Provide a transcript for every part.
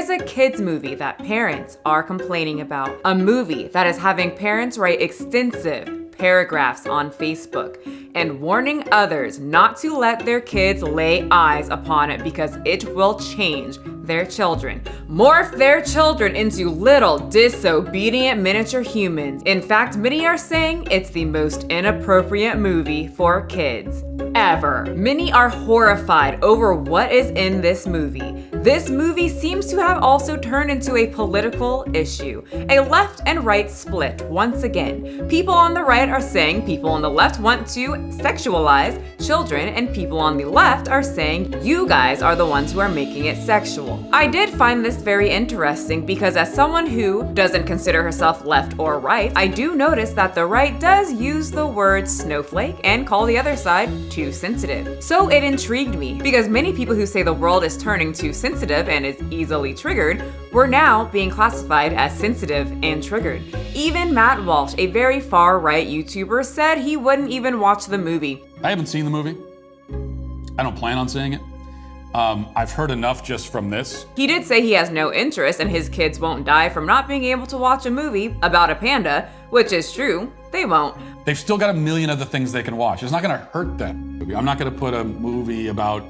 Here's a kids movie that parents are complaining about. A movie that is having parents write extensive paragraphs on Facebook and warning others not to let their kids lay eyes upon it because it will change their children. Morph their children into little disobedient miniature humans. In fact, many are saying it's the most inappropriate movie for kids ever. Many are horrified over what is in this movie. This movie seems to have also turned into a political issue. A left and right split once again. People on the right are saying people on the left want to sexualize children, and people on the left are saying you guys are the ones who are making it sexual. I did find this very interesting because as someone who doesn't consider herself left or right, I do notice that the right does use the word snowflake and call the other side too sensitive. So it intrigued me because many people who say the world is turning too sensitive and is easily triggered were now being classified as sensitive and triggered. Even Matt Walsh, a very far right YouTuber, said he wouldn't even watch the movie. I haven't seen the movie. I don't plan on seeing it. I've heard enough just from this. He did say he has no interest and his kids won't die from not being able to watch a movie about a panda, which is true, they won't. They've still got a million other things they can watch. It's not gonna hurt them. I'm not gonna put a movie about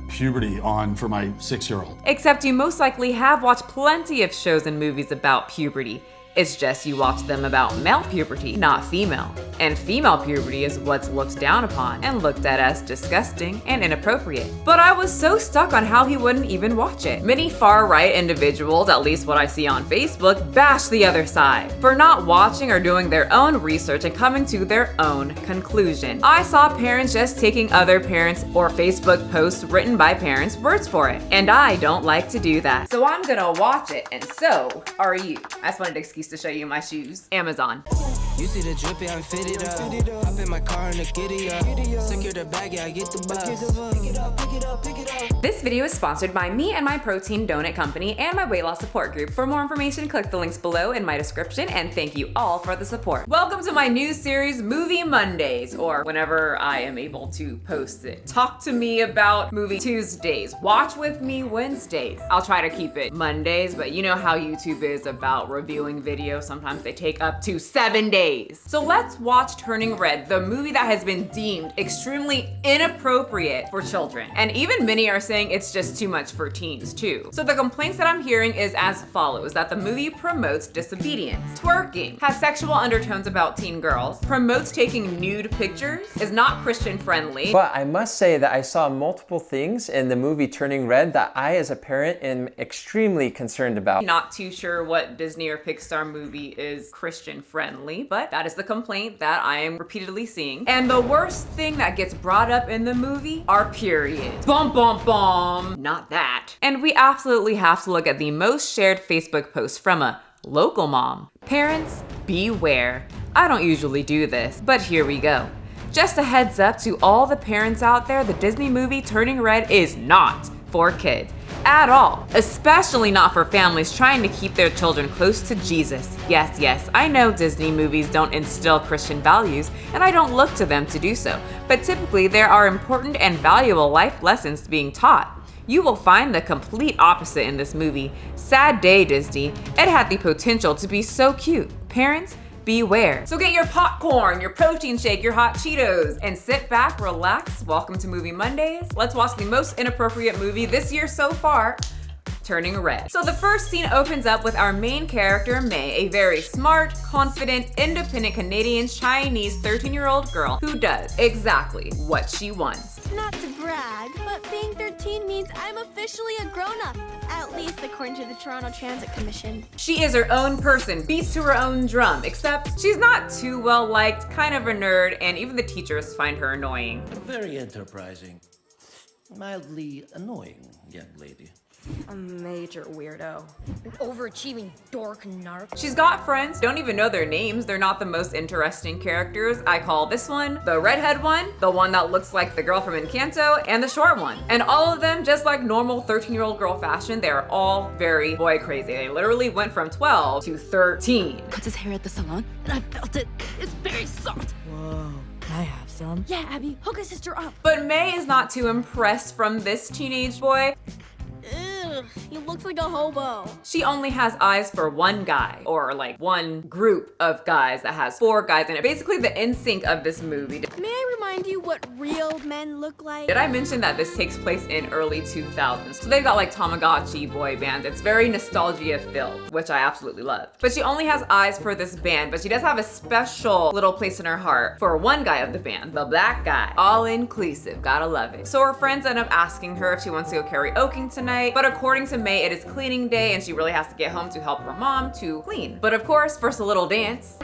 puberty on for my 6-year-old. Except you most likely have watched plenty of shows and movies about puberty. It's just you watch them about male puberty, not female. And female puberty is what's looked down upon and looked at as disgusting and inappropriate. But I was so stuck on how he wouldn't even watch it. Many far-right individuals, at least what I see on Facebook, bash the other side for not watching or doing their own research and coming to their own conclusion. I saw parents just taking other parents or Facebook posts written by parents' words for it. And I don't like to do that. So I'm gonna watch it, and so are you. I just wanted an excuse to show you my shoes. Amazon. You see the drippy, I'm fitted up. Hop in my car and the giddy up. Secure the bag, yeah, I get the bus. Pick it up, pick it up, pick it up. This video is sponsored by me and my protein donut company and my weight loss support group. For more information, click the links below in my description, and thank you all for the support. Welcome to my new series, Movie Mondays, or whenever I am able to post it. Talk to me about Movie Tuesdays. Watch with me Wednesdays. I'll try to keep it Mondays, but you know how YouTube is about reviewing videos. Sometimes they take up to 7 days. So let's watch Turning Red, the movie that has been deemed extremely inappropriate for children. And even many are saying it's just too much for teens too. So the complaints that I'm hearing is as follows: that the movie promotes disobedience, twerking, has sexual undertones about teen girls, promotes taking nude pictures, is not Christian friendly. But I must say that I saw multiple things in the movie Turning Red that I as a parent am extremely concerned about. Not too sure what Disney or Pixar movie is Christian friendly, but that is the complaint that I am repeatedly seeing. And the worst thing that gets brought up in the movie are periods. Bum bum bum. Not that. And we absolutely have to look at the most shared Facebook post from a local mom. Parents, beware. I don't usually do this, but here we go. Just a heads up to all the parents out there, the Disney movie Turning Red is not for kids. At all, especially not for families trying to keep their children close to Jesus. Yes, I know Disney movies don't instill Christian values, and I don't look to them to do so, but typically there are important and valuable life lessons being taught. You will find the complete opposite in this movie. Sad day, Disney. It had the potential to be so cute. Parents, beware. So get your popcorn, your protein shake, your hot Cheetos, and sit back, relax. Welcome to Movie Mondays. Let's watch the most inappropriate movie this year so far, Turning Red. So the first scene opens up with our main character, May, a very smart, confident, independent Canadian Chinese 13-year-old girl who does exactly what she wants. Not to brag, but being 13 means I'm officially a grown-up, at least according to the Toronto Transit Commission. She is her own person, beats to her own drum, except she's not too well liked, kind of a nerd, and even the teachers find her annoying. Very enterprising, mildly annoying young lady. A major weirdo. An overachieving dork narc. She's got friends, don't even know their names. They're not the most interesting characters. I call this one the redhead one, the one that looks like the girl from Encanto, and the short one. And all of them, just like normal 13-year-old girl fashion, they're all very boy crazy. They literally went from 12 to 13. Cut his hair at the salon, and I felt it. It's very soft. Whoa. Can I have some? Yeah, Abby, hook his sister up. But May is not too impressed from this teenage boy. Ew, Ugh, he looks like a hobo. She only has eyes for one guy, or like one group of guys that has 4 guys in it. Basically the NSYNC of this movie. May I remind you what real men look like? Did I mention that this takes place in early 2000s? So they've got like Tamagotchi boy bands. It's very nostalgia filled, which I absolutely love. But she only has eyes for this band, but she does have a special little place in her heart for one guy of the band, the black guy. All inclusive, gotta love it. So her friends end up asking her if she wants to go karaoke tonight, but according to May, it is cleaning day and she really has to get home to help her mom to clean. But of course, first a little dance.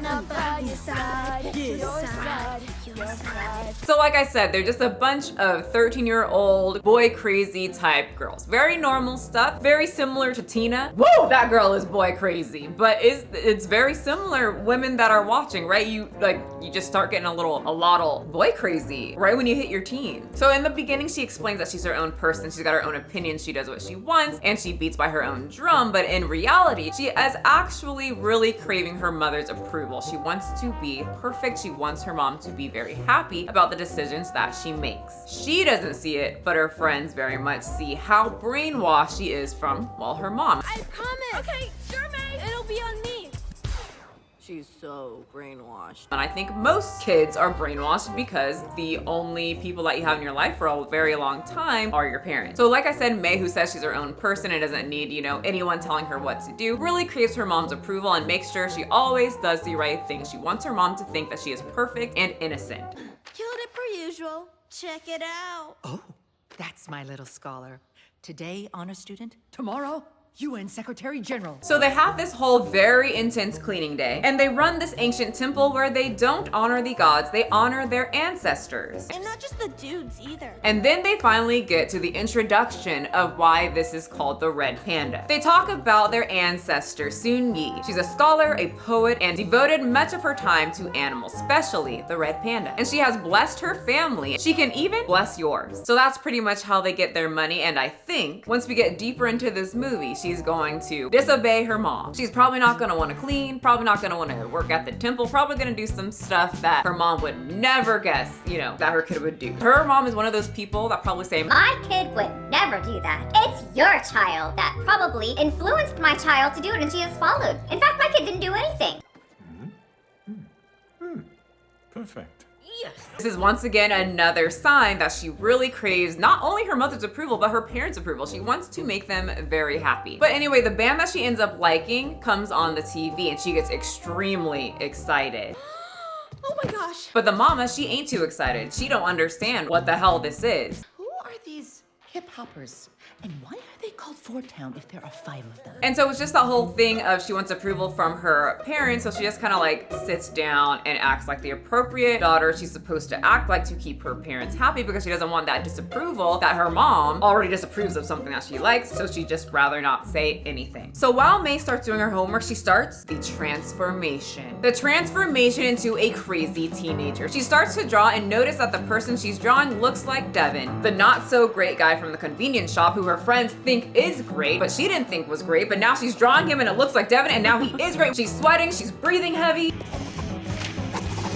So like I said, they're just a bunch of 13-year-old boy crazy type girls. Very normal stuff, very similar to Tina. Whoa, that girl is boy crazy, but it's very similar women that are watching, right? You just start getting a lot boy crazy right when you hit your teens. So in the beginning, she explains that she's her own person. She's got her own opinion. She does what she wants and she beats by her own drum. But in reality, she is actually really craving her mother's approval. She wants to be perfect. She wants her mom to be very happy about the decisions that she makes. She doesn't see it, but her friends very much see how brainwashed she is from, well, her mom. I promise. Okay, sure, May. It'll be on me. She's so brainwashed. And I think most kids are brainwashed because the only people that you have in your life for a very long time are your parents. So like I said, May, who says she's her own person and doesn't need, anyone telling her what to do, really craves her mom's approval and makes sure she always does the right thing. She wants her mom to think that she is perfect and innocent. Killed it per usual. Check it out. Oh, that's my little scholar. Today, honor student. Tomorrow, UN Secretary General. So they have this whole very intense cleaning day, and they run this ancient temple where they don't honor the gods, they honor their ancestors. And not just the dudes either. And then they finally get to the introduction of why this is called the Red Panda. They talk about their ancestor, Sun Yi. She's a scholar, a poet, and devoted much of her time to animals, especially the red panda. And she has blessed her family. She can even bless yours. So that's pretty much how they get their money, and I think once we get deeper into this movie, she's going to disobey her mom. She's probably not gonna wanna clean, probably not gonna wanna work at the temple, probably gonna do some stuff that her mom would never guess, that her kid would do. Her mom is one of those people that probably say, my kid would never do that. It's your child that probably influenced my child to do it and she has followed. In fact, my kid didn't do anything. Perfect. Yes. This is once again another sign that she really craves not only her mother's approval, but her parents' approval. She wants to make them very happy. But anyway, the band that she ends up liking comes on the TV and she gets extremely excited. Oh my gosh. But the mama, she ain't too excited. She don't understand what the hell this is. Who are these hip hoppers? And why are they called Fort Town if there are 5 of them? And so it's just that whole thing of she wants approval from her parents, so she just kind of sits down and acts like the appropriate daughter she's supposed to act like to keep her parents happy because she doesn't want that disapproval that her mom already disapproves of something that she likes, so she'd just rather not say anything. So while May starts doing her homework, she starts the transformation. The transformation into a crazy teenager. She starts to draw and notice that the person she's drawing looks like Devin, the not so great guy from the convenience shop who her friends think is great, but she didn't think was great, but now she's drawing him and it looks like Devin and now he is great. She's sweating, she's breathing heavy.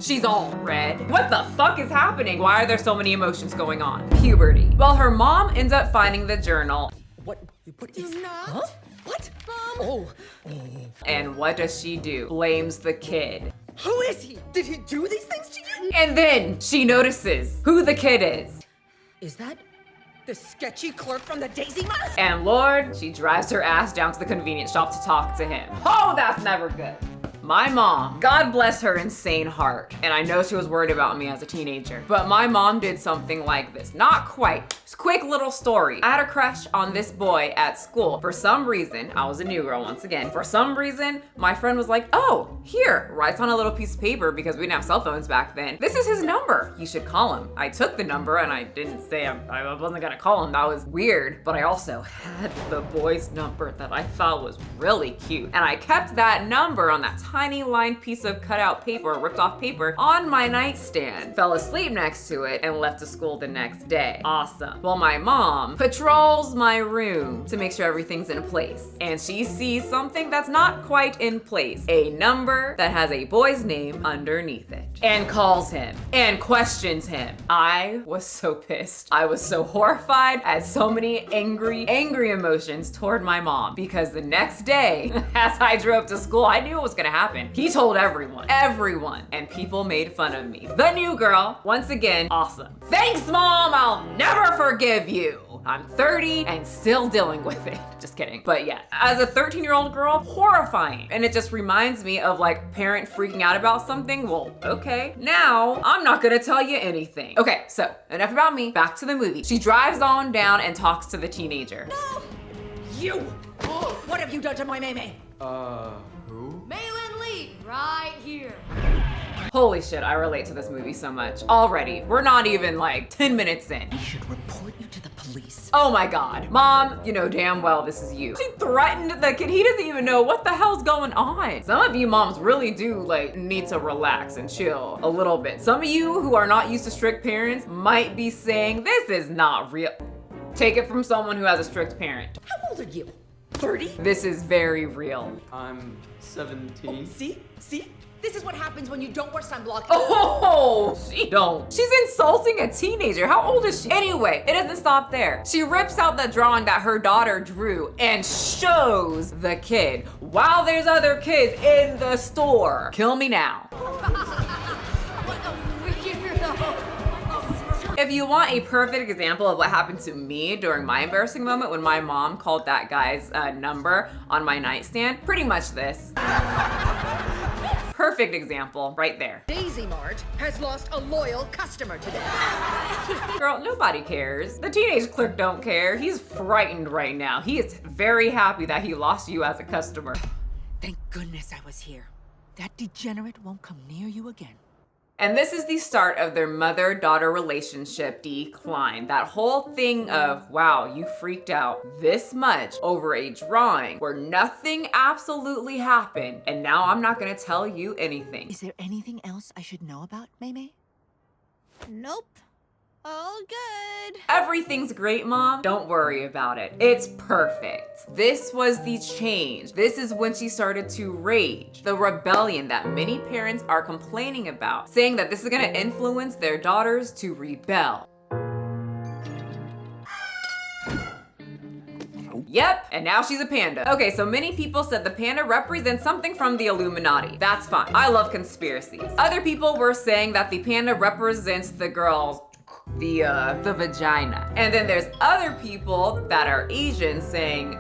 She's all red. What the fuck is happening? Why are there so many emotions going on? Puberty. Well, her mom ends up finding the journal. What is not? Huh? What? Mom. Oh. And what does she do? Blames the kid. Who is he? Did he do these things to you? And then she notices who the kid is. Is that the sketchy clerk from the Daisy Mart? And Lord, she drives her ass down to the convenience shop to talk to him. Oh, that's never good. My mom, God bless her insane heart, and I know she was worried about me as a teenager, but my mom did something like this. Not quite. Just a quick little story. I had a crush on this boy at school. For some reason, I was a new girl once again. For some reason, my friend was like, oh, here, writes on a little piece of paper because we didn't have cell phones back then. This is his number. You should call him. I took the number and I didn't say I wasn't gonna call him. That was weird, but I also had the boy's number that I thought was really cute. And I kept that number on that time tiny lined piece of cutout paper, ripped off paper, on my nightstand. Fell asleep next to it and left to school the next day. Awesome. Well, my mom patrols my room to make sure everything's in place. And she sees something that's not quite in place. A number that has a boy's name underneath it. And calls him and questions him. I was so pissed. I was so horrified. I had so many angry emotions toward my mom, because the next day, as I drove to school, I knew what was gonna happen. He told everyone, and people made fun of me. The new girl, once again, awesome. Thanks, Mom, I'll never forgive you. I'm 30 and still dealing with it. Just kidding. But yeah, as a 13-year-old girl, horrifying. And it just reminds me of like parent freaking out about something. Well, okay. Now, I'm not gonna tell you anything. Okay, so enough about me. Back to the movie. She drives on down and talks to the teenager. No! You! What have you done to my Maymay? Who? Maylin Lee, right here. Holy shit, I relate to this movie so much. Already, we're not even like 10 minutes in. I should report you to the police. Oh my God. Mom, you know damn well this is you. She threatened the kid. He doesn't even know what the hell's going on. Some of you moms really do like need to relax and chill a little bit. Some of you who are not used to strict parents might be saying, this is not real. Take it from someone who has a strict parent. How old are you? 30? This is very real. I'm 17. See? This is what happens when you don't wear sunblock. Oh, she don't. She's insulting a teenager. How old is she? Anyway, it doesn't stop there. She rips out the drawing that her daughter drew and shows the kid while there's other kids in the store. Kill me now. What a weirdo. If you want a perfect example of what happened to me during my embarrassing moment when my mom called that guy's number on my nightstand, pretty much this. Perfect example right there. Daisy Mart has lost a loyal customer today. Girl, nobody cares. The teenage clerk don't care. He's frightened right now. He is very happy that he lost you as a customer. Thank goodness I was here. That degenerate won't come near you again. And this is the start of their mother-daughter relationship decline. That whole thing of, wow, you freaked out this much over a drawing where nothing absolutely happened, and now I'm not gonna tell you anything. Is there anything else I should know about Maymay? Nope. All good. Everything's great, Mom. Don't worry about it. It's perfect. This was the change. This is when she started to rage. The rebellion that many parents are complaining about, saying that this is gonna influence their daughters to rebel. Yep, and now she's a panda. Okay, so many people said the panda represents something from the Illuminati. That's fine. I love conspiracies. Other people were saying that the panda represents the girl's the vagina. And then there's other people that are Asian saying,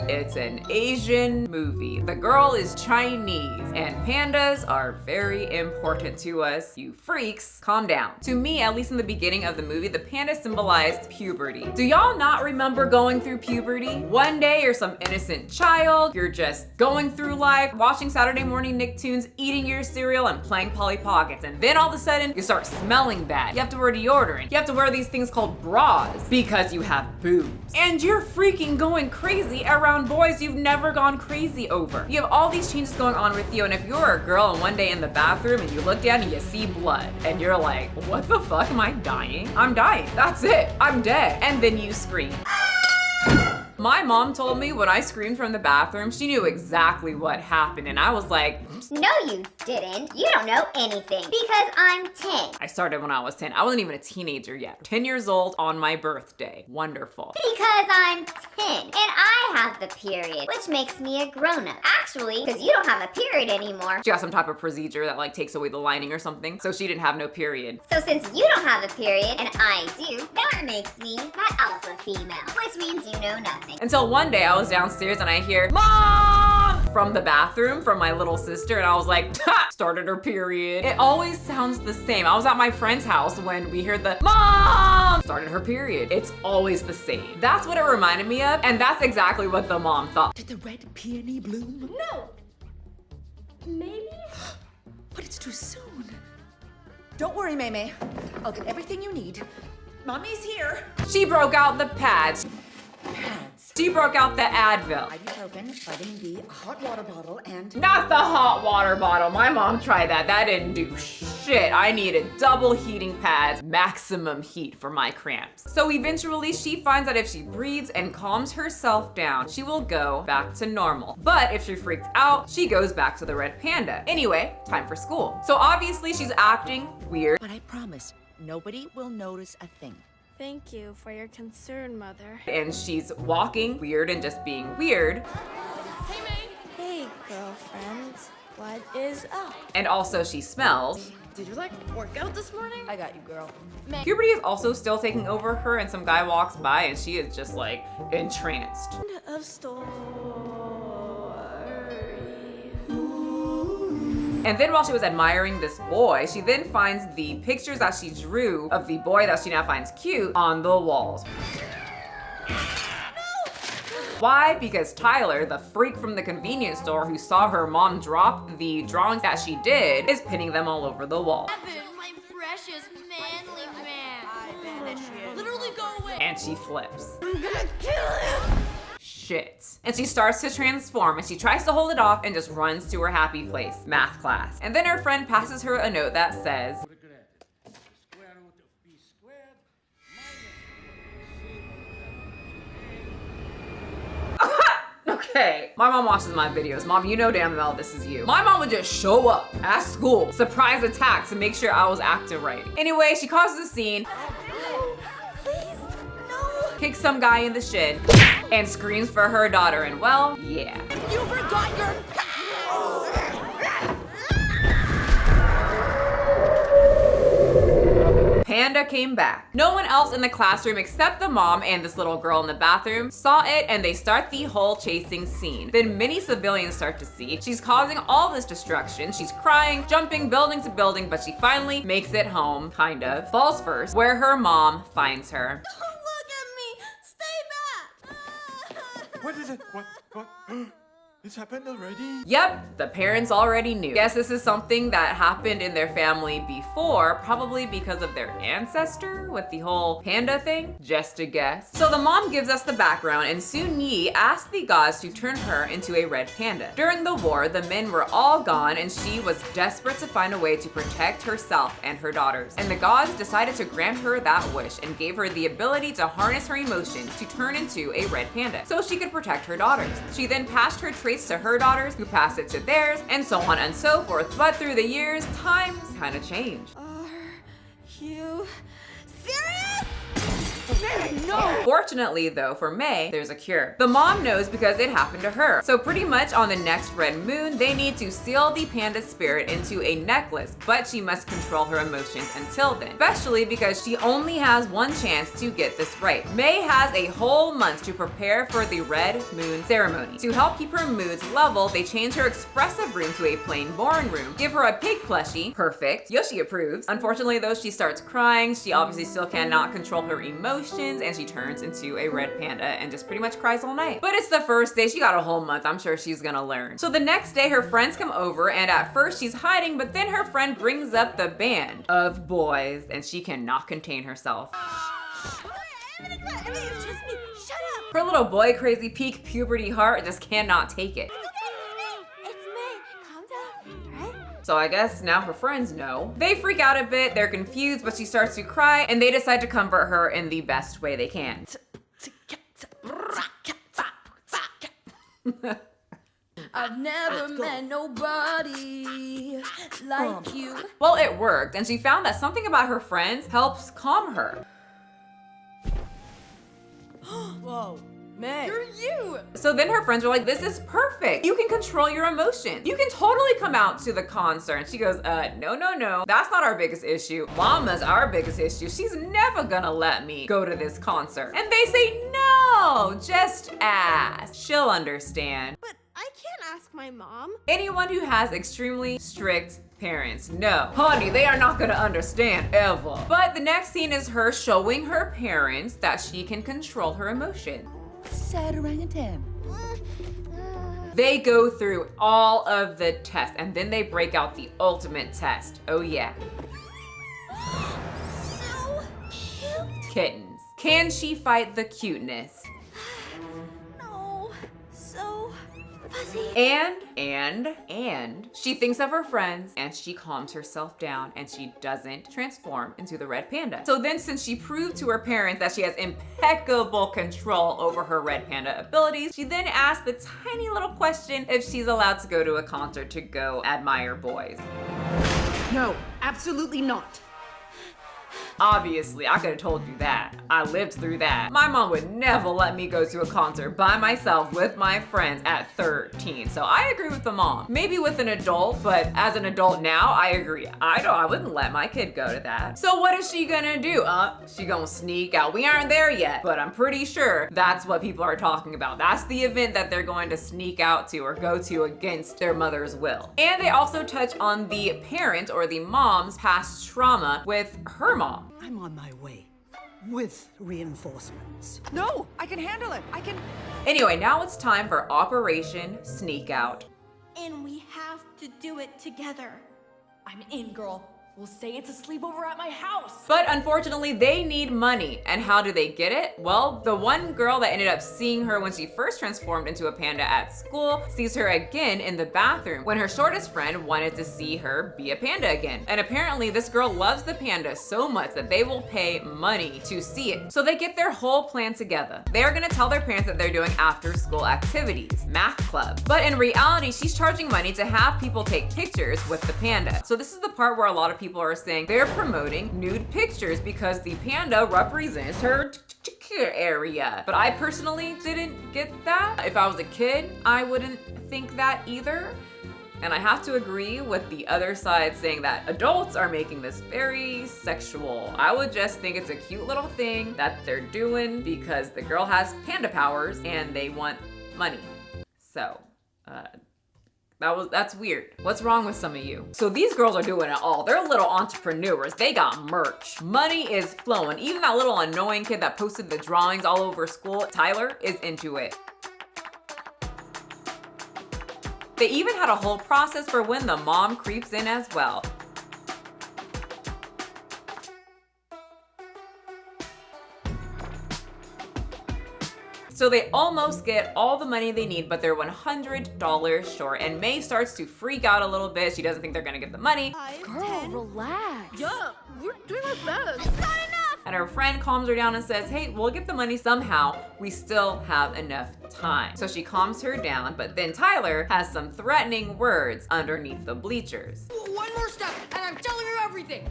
it's an Asian movie. The girl is Chinese and pandas are very important to us. You freaks, calm down. To me, at least in the beginning of the movie, the panda symbolized puberty. Do y'all not remember going through puberty? One day you're some innocent child, you're just going through life, watching Saturday morning Nicktoons, eating your cereal and playing Polly Pockets. And then all of a sudden you start smelling bad. You have to wear deodorant. You have to wear these things called bras because you have boobs. And you're freaking going crazy around boys you've never gone crazy over. You have all these changes going on with you, and if you're a girl and one day in the bathroom and you look down and you see blood and you're like, what the fuck, am I dying? I'm dying, that's it, I'm dead. And then you scream. My mom told me when I screamed from the bathroom, she knew exactly what happened, and I was like, no, you didn't. You don't know anything because I'm 10. I started when I was 10. I wasn't even a teenager yet. 10 years old on my birthday. Wonderful. Because I'm 10 and I have the period, which makes me a grown-up. Actually, because you don't have a period anymore. She got some type of procedure that like takes away the lining or something, so she didn't have no period. So since you don't have a period and I do, that makes me that alpha female, which means you know nothing. Until one day I was downstairs and I hear, Mom! From the bathroom from my little sister, and I was like, ha! Started her period. It always sounds the same. I was at my friend's house when we heard the Mom! Started her period. It's always the same. That's what it reminded me of, and that's exactly what the mom thought. Did the red peony bloom? No. Maybe? But it's too soon. Don't worry, Maymay. I'll get everything you need. Mommy's here. She broke out the pads. pads. She broke out the Advil. Ibuprofen, vitamin B, a hot water bottle, and... Not the hot water bottle. My mom tried that. That didn't do shit. I needed double heating pads, maximum heat for my cramps. So eventually she finds that if she breathes and calms herself down, she will go back to normal. But if she freaks out, she goes back to the red panda. Anyway, time for school. So obviously she's acting weird. But I promise, nobody will notice a thing. Thank you for your concern, Mother. And she's walking weird and just being weird. Hey, May. Hey, girlfriend. What is up? And also she smells. Did you work out this morning? I got you, girl. Puberty is also still taking over her, and some guy walks by and she is just entranced. End of story. And then while she was admiring this boy, she then finds the pictures that she drew of the boy that she now finds cute on the walls. Why? Because Tyler, the freak from the convenience store who saw her mom drop the drawings that she did, is pinning them all over the wall. Evan, my precious manly man. I bet she is. Literally go away. And she flips. I'm gonna kill him. Shit. And she starts to transform and she tries to hold it off and just runs to her happy place, math class. And then her friend passes her a note that says, okay, my mom watches my videos. Mom, you know damn well this is you. My mom would just show up at school, surprise attack to make sure I was acting right. Anyway, she causes a scene, kicks some guy in the shin, and screams for her daughter, and well, yeah. You forgot your Panda came back. No one else in the classroom except the mom and this little girl in the bathroom saw it, and they start the whole chasing scene. Then many civilians start to see she's causing all this destruction. She's crying, jumping building to building, but she finally makes it home, kind of. Falls first, where her mom finds her. Don't look at me. Stay back. What is it? What? It's happened already? Yep, the parents already knew. Guess this is something that happened in their family before, probably because of their ancestor with the whole panda thing. Just a guess. So the mom gives us the background, and Sun Yi asked the gods to turn her into a red panda. During the war, the men were all gone, and she was desperate to find a way to protect herself and her daughters. And the gods decided to grant her that wish and gave her the ability to harness her emotions to turn into a red panda so she could protect her daughters. She then passed her traits to her daughters, who passed it to theirs, and so on and so forth. But through the years, times kind of changed. Are you serious? No! Fortunately though, for May, there's a cure. The mom knows because it happened to her. So pretty much on the next red moon, they need to seal the panda spirit into a necklace, but she must control her emotions until then. Especially because she only has one chance to get this right. May has a whole month to prepare for the red moon ceremony. To help keep her moods level, they change her expressive room to a plain boring room, give her a pig plushie, perfect, Yoshi approves. Unfortunately though, she starts crying. She obviously still cannot control her emotions, and she turns into a red panda and just pretty much cries all night. But it's the first day, she got a whole month, I'm sure she's gonna learn. So the next day her friends come over, and at first she's hiding, but then her friend brings up the band of boys and she cannot contain herself. Her little boy crazy peak puberty heart just cannot take it. It's May. Calm down, right? So I guess now her friends know. They freak out a bit, they're confused, but she starts to cry, and they decide to comfort her in the best way they can. I've never met nobody like you. Well, it worked, and she found that something about her friends helps calm her. Whoa, May. You're you. So then her friends were like, this is perfect. You can control your emotions. You can totally come out to the concert. And she goes, no. That's not our biggest issue. Mama's our biggest issue. She's never gonna let me go to this concert. And they say, no, just ask. She'll understand. But I can't ask my mom. Anyone who has extremely strict parents, no. Honey, they are not gonna understand ever. But the next scene is her showing her parents that she can control her emotions. sad orangutan. They go through all of the tests, and then they break out the ultimate test. Oh yeah. So cute. Kittens. Can she fight the cuteness? And she thinks of her friends and she calms herself down and she doesn't transform into the red panda. So then, since she proved to her parents that she has impeccable control over her red panda abilities, she then asks the tiny little question if she's allowed to go to a concert to go admire boys. No, absolutely not. Obviously, I could have told you that. I lived through that. My mom would never let me go to a concert by myself with my friends at 13. So I agree with the mom. Maybe with an adult, but as an adult now, I agree. I wouldn't let my kid go to that. So what is she gonna do? She gonna sneak out. We aren't there yet, but I'm pretty sure that's what people are talking about. That's the event that they're going to sneak out to or go to against their mother's will. And they also touch on the parent or the mom's past trauma with her mom. I'm on my way with reinforcements. No, I can handle it. I can. Anyway, now it's time for Operation Sneak Out. And we have to do it together. I'm in, girl. We'll say it's a sleepover at my house. But unfortunately, they need money. And how do they get it? Well, the one girl that ended up seeing her when she first transformed into a panda at school sees her again in the bathroom when her shortest friend wanted to see her be a panda again. And apparently this girl loves the panda so much that they will pay money to see it. So they get their whole plan together. They're gonna tell their parents that they're doing after school activities, math club. But in reality, she's charging money to have people take pictures with the panda. So this is the part where a lot of people are saying they're promoting nude pictures because the panda represents her area. But I personally didn't get that. If I was a kid, I wouldn't think that either. And I have to agree with the other side saying that adults are making this very sexual. I would just think it's a cute little thing that they're doing because the girl has panda powers and they want money. So, that's weird. What's wrong with some of you? So these girls are doing it all. They're little entrepreneurs. They got merch. Money is flowing. Even that little annoying kid that posted the drawings all over school, Tyler, is into it. They even had a whole process for when the mom creeps in as well. So they almost get all the money they need, but they're $100 short. And May starts to freak out a little bit. She doesn't think they're gonna get the money. Girl, relax. Yeah, we're doing our best. It's not enough. And her friend calms her down and says, hey, we'll get the money somehow. We still have enough time. So she calms her down, but then Tyler has some threatening words underneath the bleachers. One more step, and I'm telling you everything.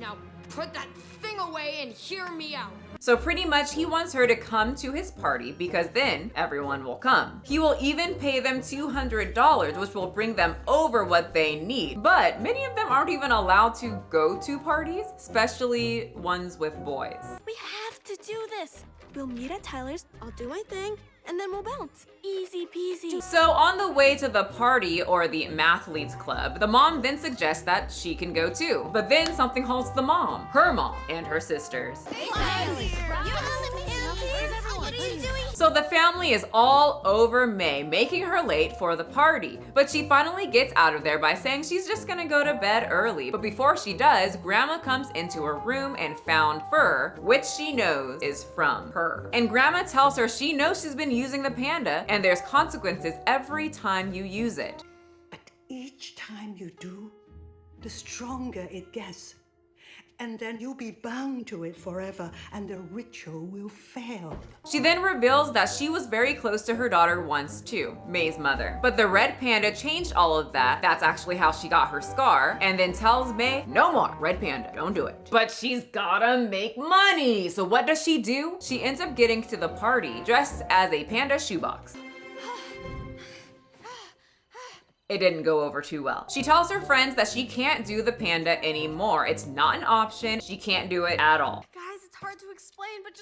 Now, put that thing away and hear me out. So pretty much he wants her to come to his party because then everyone will come. He will even pay them $200, which will bring them over what they need. But many of them aren't even allowed to go to parties, especially ones with boys. We have to do this. We'll meet at Tyler's, I'll do my thing, and then we'll bounce. Easy peasy. So on the way to the party or the mathletes club, the mom then suggests that she can go too. But then something halts the mom, her mom, and her sisters. Hey, Tyler. What are you doing? So the family is all over May, making her late for the party. But she finally gets out of there by saying she's just gonna go to bed early. But before she does, Grandma comes into her room and found fur, which she knows is from her. And Grandma tells her she knows she's been using the panda and there's consequences every time you use it. But each time you do, the stronger it gets. And then you'll be bound to it forever, and the ritual will fail. She then reveals that she was very close to her daughter once too, May's mother. But the red panda changed all of that. That's actually how she got her scar, and then tells May, no more, red panda, don't do it. But she's gotta make money. So what does she do? She ends up getting to the party dressed as a panda shoebox. It didn't go over too well. She tells her friends that she can't do the panda anymore. It's not an option. She can't do it at all. Guys, it's hard to explain, but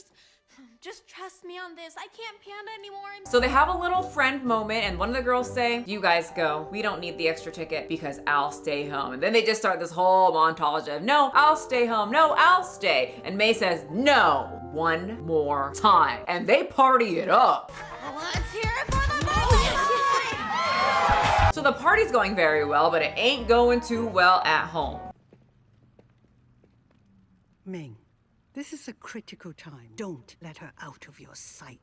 just trust me on this. I can't panda anymore. So they have a little friend moment and one of the girls say, you guys go. We don't need the extra ticket because I'll stay home. And then they just start this whole montage of, no, I'll stay home. No, I'll stay. And May says, no, one more time. And they party it up. Let's hear it for the So the party's going very well, but it ain't going too well at home. Ming, this is a critical time. Don't let her out of your sight.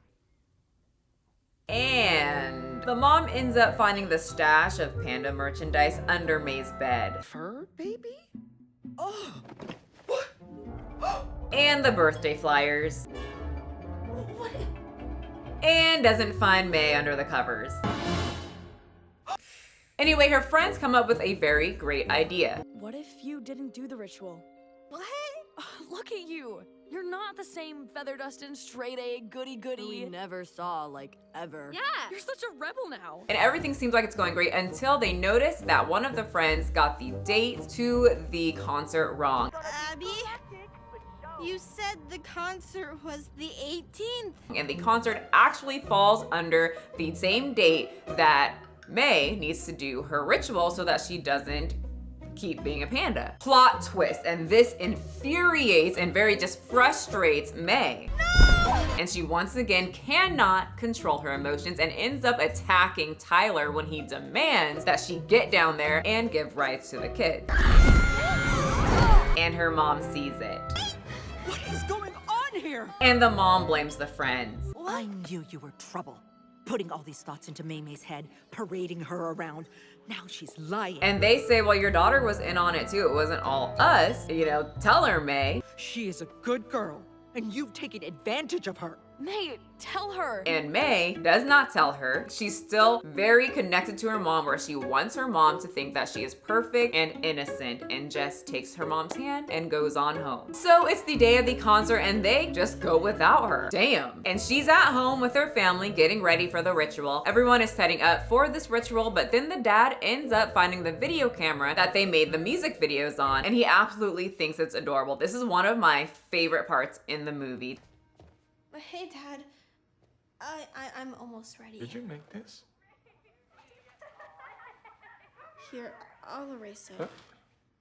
And around. The mom ends up finding the stash of panda merchandise under May's bed. Fur baby? Oh. And the birthday flyers. What? And doesn't find May under the covers. Anyway, her friends come up with a very great idea. What if you didn't do the ritual? What? Look at you. You're not the same feather dustin' straight A goody goody we never saw, like, ever. Yeah. You're such a rebel now. And everything seems like it's going great until they notice that one of the friends got the date to the concert wrong. Abby, you said the concert was the 18th. And the concert actually falls under the same date that May needs to do her ritual so that she doesn't keep being a panda. Plot twist, and this infuriates and very just frustrates May. No! And she once again cannot control her emotions and ends up attacking Tyler when he demands that she get down there and give rides to the kid. And her mom sees it. What is going on here? And the mom blames the friends. I knew you were trouble. Putting all these thoughts into May's head, parading her around. Now she's lying. And they say, well, your daughter was in on it too. It wasn't all us. You know, tell her, May. She is a good girl, and you've taken advantage of her. May, tell her. And May does not tell her. She's still very connected to her mom, where she wants her mom to think that she is perfect and innocent, and just takes her mom's hand and goes on home. So it's the day of the concert and they just go without her. Damn. And she's at home with her family getting ready for the ritual. Everyone is setting up for this ritual, but then the dad ends up finding the video camera that they made the music videos on, and he absolutely thinks it's adorable. This is one of my favorite parts in the movie. Hey, Dad. I'm almost ready. Did you make this? Here, I'll erase it.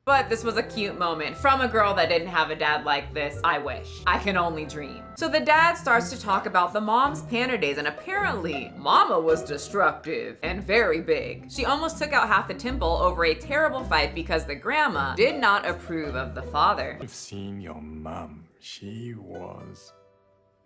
But this was a cute moment from a girl that didn't have a dad like this. I wish. I can only dream. So the dad starts to talk about the mom's panda days, and apparently Mama was destructive and very big. She almost took out half the temple over a terrible fight because the grandma did not approve of the father. I've seen your mum. She was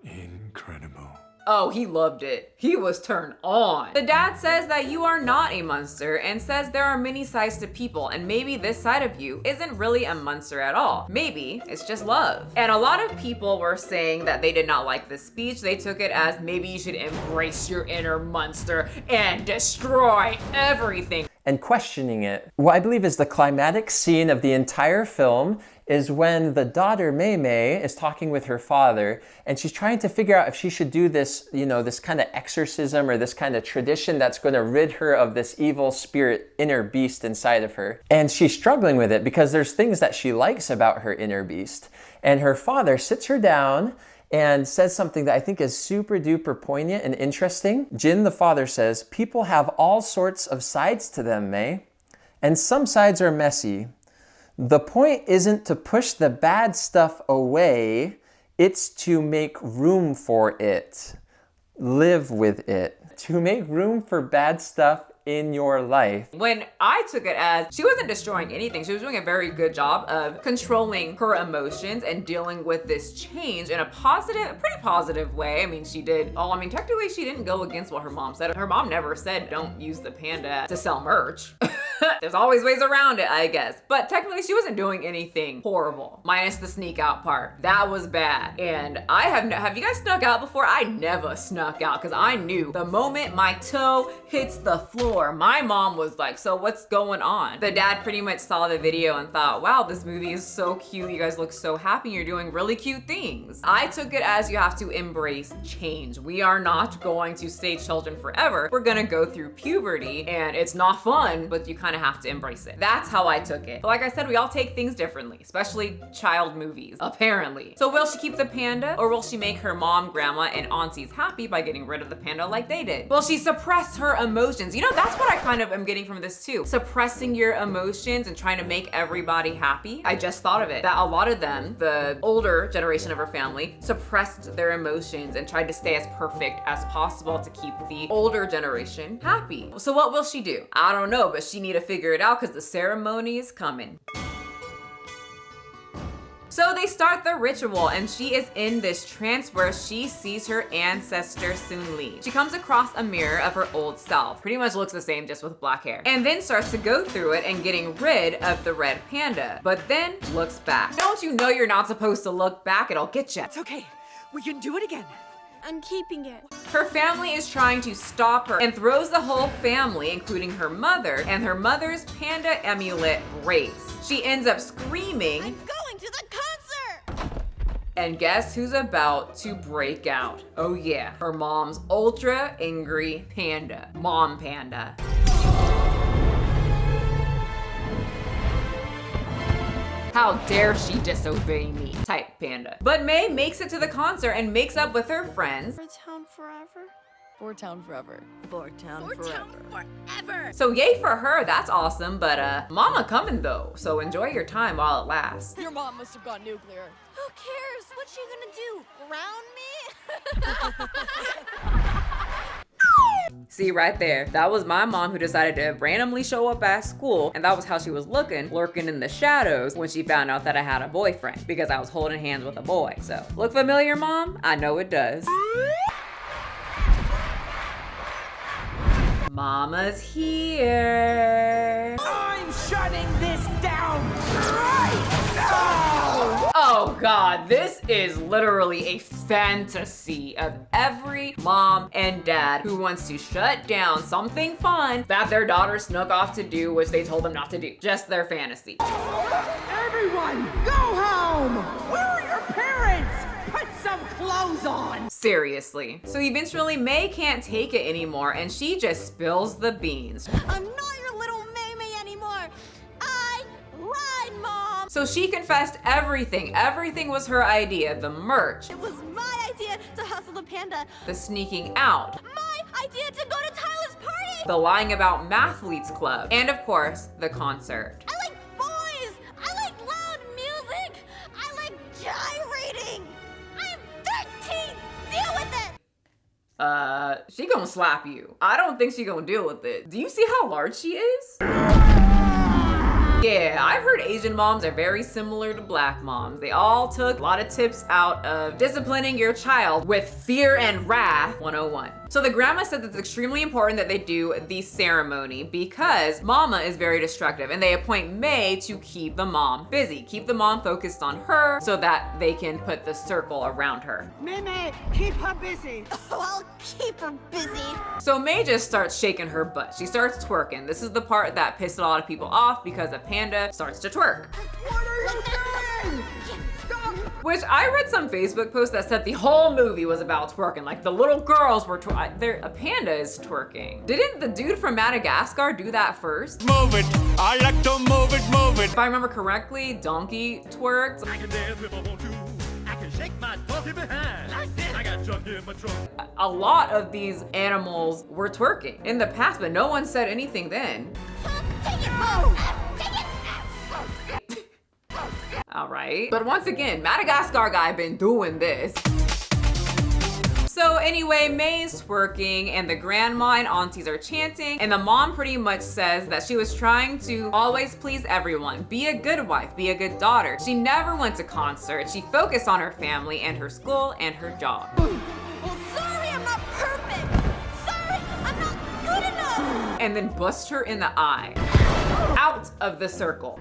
incredible. Oh, he loved it. He was turned on. The dad says that you are not a monster and says there are many sides to people, and maybe this side of you isn't really a monster at all. Maybe it's just love. And a lot of people were saying that they did not like this speech. They took it as maybe you should embrace your inner monster and destroy everything. And questioning it. What I believe is the climatic scene of the entire film is when the daughter May is talking with her father, and she's trying to figure out if she should do this, you know, this kind of exorcism or this kind of tradition that's going to rid her of this evil spirit, inner beast inside of her. And she's struggling with it because there's things that she likes about her inner beast. And her father sits her down and says something that I think is super duper poignant and interesting. Jin, the father, says, "People have all sorts of sides to them, May, and some sides are messy. The point isn't to push the bad stuff away, it's to make room for it. Live with it. To make room for bad stuff in your life." When I took it as she wasn't destroying anything, she was doing a very good job of controlling her emotions and dealing with this change in a pretty positive way. I mean, technically she didn't go against what her mom said. Her mom never said don't use the panda to sell merch. There's always ways around it, I guess. But technically she wasn't doing anything horrible, minus the sneak out part. That was bad. And have you guys snuck out before? I never snuck out because I knew the moment my toe hits the floor, my mom was like, so what's going on? The dad pretty much saw the video and thought, wow, this movie is so cute. You guys look so happy. You're doing really cute things. I took it as you have to embrace change. We are not going to stay children forever. We're gonna go through puberty and it's not fun, but you kind of have to embrace it. That's how I took it. But like I said, we all take things differently, especially child movies, apparently. So will she keep the panda, or will she make her mom, grandma, and aunties happy by getting rid of the panda like they did? Will she suppress her emotions? You know, that's what I kind of am getting from this too. Suppressing your emotions and trying to make everybody happy. I just thought of it, that a lot of them, the older generation of her family, suppressed their emotions and tried to stay as perfect as possible to keep the older generation happy. So what will she do? I don't know, but she need to figure it out because the ceremony is coming. So they start the ritual, and she is in this trance where she sees her ancestor Soon Lee. She comes across a mirror of her old self, pretty much looks the same just with black hair, and then starts to go through it and getting rid of the red panda, but then looks back. Don't you know you're not supposed to look back? It'll get you. It's okay. We can do it again. I'm keeping it. Her family is trying to stop her and throws the whole family, including her mother, and her mother's panda amulet breaks. She ends up screaming, I'm going to the concert! and guess who's about to break out? Oh yeah, her mom's ultra angry panda. Mom panda. How dare she disobey me? Type panda. But May makes it to the concert and makes up with her friends. For town forever. For town forever. For town For forever. town forever. So yay for her, that's awesome, but mama coming though, so enjoy your time while it lasts. Your mom must have gone nuclear. Who cares? What's she gonna do? Ground me? See right there, that was my mom who decided to randomly show up at school, and that was how she was looking, lurking in the shadows when she found out that I had a boyfriend, because I was holding hands with a boy. So, look familiar, Mom? I know it does. Mama's here. I'm shutting this down right now! Oh God, this is literally a fantasy of every mom and dad who wants to shut down something fun that their daughter snuck off to do, which they told them not to do. Just their fantasy. Everyone, go home! Where are your parents? Put some clothes on! Seriously. So eventually May can't take it anymore and she just spills the beans. I'm not your little May anymore. I lied, Mom. So she confessed everything. Everything was her idea. The merch, It was my idea to hustle the panda. the sneaking out, My idea to go to Tyler's party. the lying about Mathletes Club, and of course, the concert. I like boys. I like loud music. I like gyrating. I'm 13. Deal with it. She gonna slap you. I don't think she gonna deal with it. Do you see how large she is? Yeah, I've heard Asian moms are very similar to black moms. They all took a lot of tips out of disciplining your child with Fear and Wrath 101. So the grandma said that it's extremely important that they do the ceremony because mama is very destructive, and they appoint May to keep the mom busy, keep the mom focused on her so that they can put the circle around her. Meme, keep her busy. I'll keep her busy. So May just starts shaking her butt. She starts twerking. This is the part that pissed a lot of people off because the panda starts to twerk. What are you doing? Stop! Which I read some Facebook post that said the whole movie was about twerking. Like the little girls were a panda is twerking. Didn't the dude from Madagascar do that first? Move it. I like to move it, move it. If I remember correctly, Donkey twerked. I can dance if I want to. I can shake my funky behind. Like this. I got junk in my trunk. A lot of these animals were twerking in the past, but no one said anything then. Take it, Mom. Take it. All right. But once again, Madagascar guy been doing this. So anyway, May's twerking and the grandma and aunties are chanting, and the mom pretty much says that she was trying to always please everyone, be a good wife, be a good daughter. She never went to concerts. She focused on her family and her school and her job. Well, sorry, I'm not perfect. Sorry, I'm not good enough. And then bust her in the eye. Out of the circle.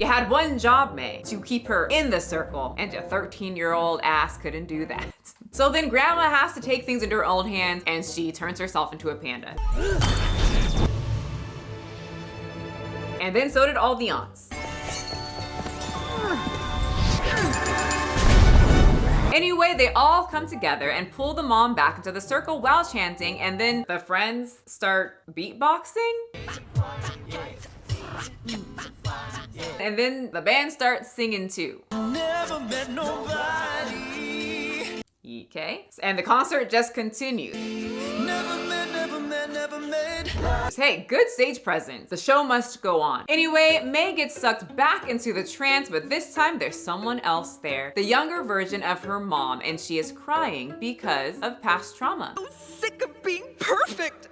You had one job, May, to keep her in the circle, and your 13-year-old ass couldn't do that. So then grandma has to take things into her own hands, and she turns herself into a panda. And then so did all the aunts. Anyway, they all come together and pull the mom back into the circle while chanting, and then the friends start beatboxing? And then the band starts singing too. Never met nobody. Okay. And the concert just continues. Never met. Hey, good stage presence. The show must go on. Anyway, May gets sucked back into the trance, but this time there's someone else there. The younger version of her mom, and she is crying because of past trauma. I'm sick of being perfect.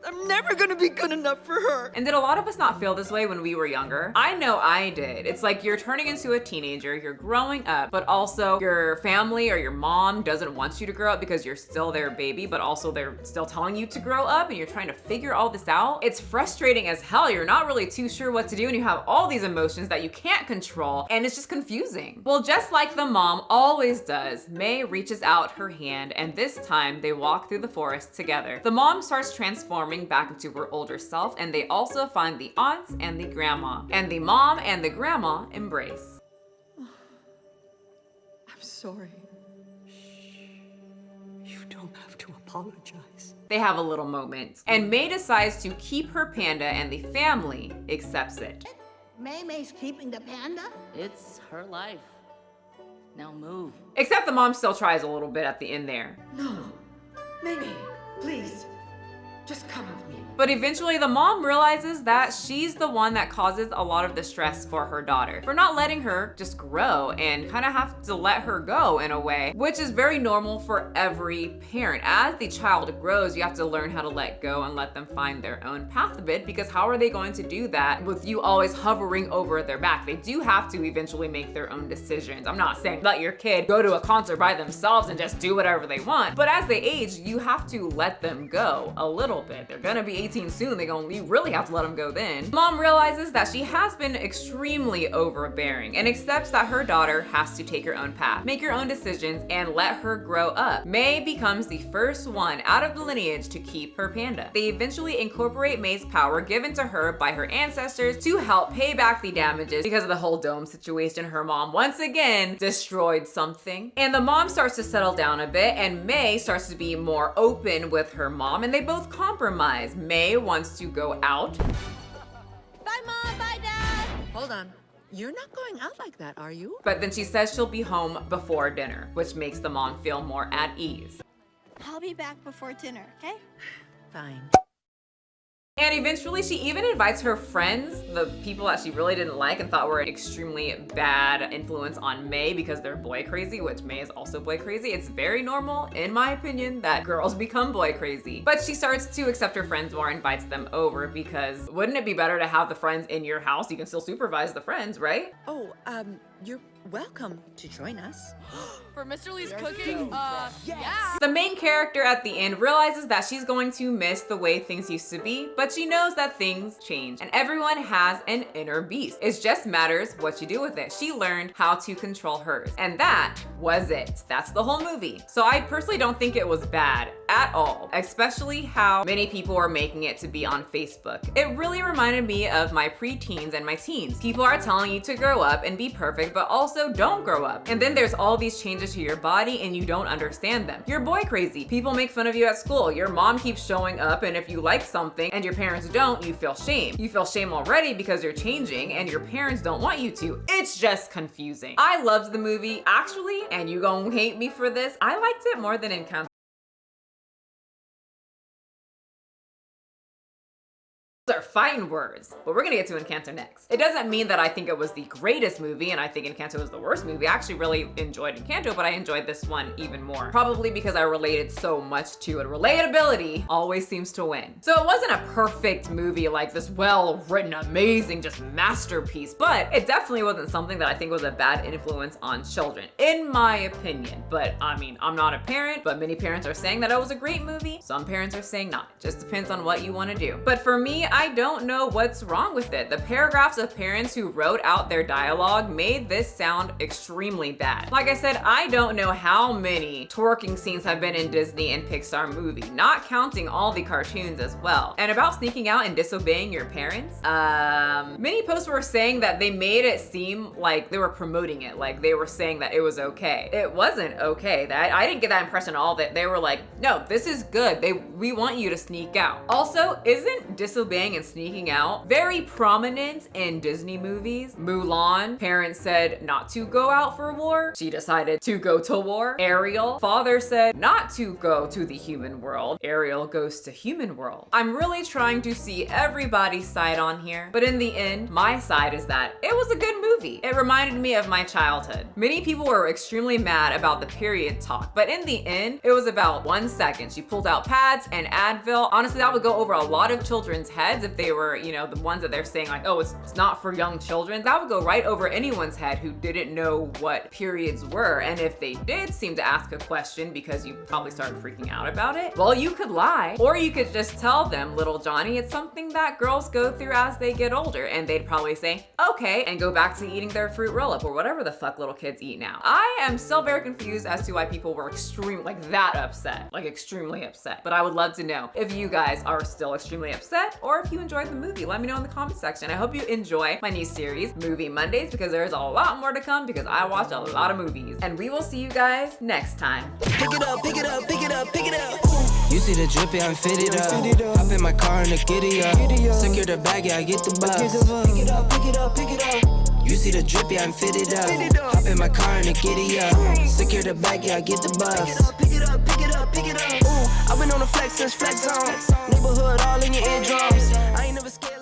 I'm I'm never gonna be good enough for her. And did a lot of us not feel this way when we were younger? I know I did. It's like you're turning into a teenager, you're growing up, but also your family or your mom doesn't want you to grow up because you're still their baby, but also they're still telling you to grow up and you're trying to figure all this out. It's frustrating as hell. You're not really too sure what to do and you have all these emotions that you can't control and it's just confusing. Well, just like the mom always does, May reaches out her hand and this time they walk through the forest together. The mom starts transforming back into her older self and they also find the aunts and the grandma. And the mom and the grandma embrace. I'm sorry. Shh. You don't have to apologize. They have a little moment. And May decides to keep her panda and the family accepts it. May's keeping the panda? It's her life. Now move. Except the mom still tries a little bit at the end there. No. May, please. Just come with me. But eventually the mom realizes that she's the one that causes a lot of the stress for her daughter, for not letting her just grow and kind of have to let her go in a way, which is very normal for every parent. As the child grows, you have to learn how to let go and let them find their own path a bit, because how are they going to do that with you always hovering over their back? They do have to eventually make their own decisions. I'm not saying let your kid go to a concert by themselves and just do whatever they want, but as they age, you have to let them go a little bit. They're gonna be 18 soon, you really have to let them go then. Mom realizes that she has been extremely overbearing and accepts that her daughter has to take her own path, make her own decisions, and let her grow up. May becomes the first one out of the lineage to keep her panda. They eventually incorporate May's power given to her by her ancestors to help pay back the damages because of the whole dome situation. Her mom once again destroyed something. And the mom starts to settle down a bit and May starts to be more open with her mom and they both compromise. May wants to go out. Bye, Mom. Bye, Dad. Hold on. You're not going out like that, are you? But then she says she'll be home before dinner, which makes the mom feel more at ease. I'll be back before dinner, okay? Fine. And eventually she even invites her friends, the people that she really didn't like and thought were an extremely bad influence on May because they're boy crazy, which May is also boy crazy. It's very normal, in my opinion, that girls become boy crazy. But she starts to accept her friends more, invites them over because wouldn't it be better to have the friends in your house? You can still supervise the friends, right? Oh, you're welcome to join us. For Mr. Lee's cooking? Yeah. The main character at the end realizes that she's going to miss the way things used to be, but she knows that things change and everyone has an inner beast. It just matters what you do with it. She learned how to control hers and that was it. That's the whole movie. So I personally don't think it was bad at all, especially how many people are making it to be on Facebook. It really reminded me of my preteens and my teens. People are telling you to grow up and be perfect, but also don't grow up. And then there's all these changes to your body and you don't understand them. You're boy crazy. People make fun of you at school. Your mom keeps showing up and if you like something and your parents don't, you feel shame. You feel shame already because you're changing and your parents don't want you to. It's just confusing. I loved the movie actually, and you gonna hate me for this. I liked it more than Encanto. Are fighting words, but we're gonna get to Encanto next. It doesn't mean that I think it was the greatest movie and I think Encanto was the worst movie. I actually really enjoyed Encanto, but I enjoyed this one even more. Probably because I related so much to it. Relatability always seems to win. So it wasn't a perfect movie, like this well-written, amazing, just masterpiece, but it definitely wasn't something that I think was a bad influence on children, in my opinion. But I mean, I'm not a parent, but many parents are saying that it was a great movie. Some parents are saying not. Just depends on what you wanna do. But for me, I don't know what's wrong with it. The paragraphs of parents who wrote out their dialogue made this sound extremely bad. Like I said, I don't know how many twerking scenes have been in Disney and Pixar movie, not counting all the cartoons as well. And about sneaking out and disobeying your parents, many posts were saying that they made it seem like they were promoting it, like they were saying that it was okay. It wasn't okay. I didn't get that impression at all, that they were like, no, this is good. We want you to sneak out. Also, isn't disobeying lying and sneaking out. Very prominent in Disney movies. Mulan, parents said not to go out for war. She decided to go to war. Ariel, father said not to go to the human world. Ariel goes to human world. I'm really trying to see everybody's side on here, but in the end, my side is that it was a good movie. It reminded me of my childhood. Many people were extremely mad about the period talk, but in the end, it was about 1 second. She pulled out pads and Advil. Honestly, that would go over a lot of children's heads if they were, you know, the ones that they're saying like, oh, it's not for young children. That would go right over anyone's head who didn't know what periods were. And if they did seem to ask a question because you probably started freaking out about it, well, you could lie, or you could just tell them, little Johnny, it's something that girls go through as they get older. And they'd probably say, okay, and go back to eating their fruit roll-up or whatever the fuck little kids eat now. I am still very confused as to why people were extremely upset. But I would love to know if you guys are still extremely upset or if you enjoyed the movie. Let me know in the comment section. I hope you enjoy my new series, Movie Mondays, because there's a lot more to come because I watched a lot of movies. And we will see you guys next time. Pick it up, pick it up, pick it up, pick it up. You see the drippy, I'm fitted up. Hop in my car and the giddy up. Secure the bag, yeah, I get the bus. Pick it up, pick it up, pick it up. You see the drippy, I'm fitted up. Hop in my car and the giddy up. Secure the bag, yeah, I get the bus. Pick it up, pick it up, pick it up, pick it up. Ooh, I've been on the flex since flex on. Neighborhood all in your eardrums. I ain't never scared.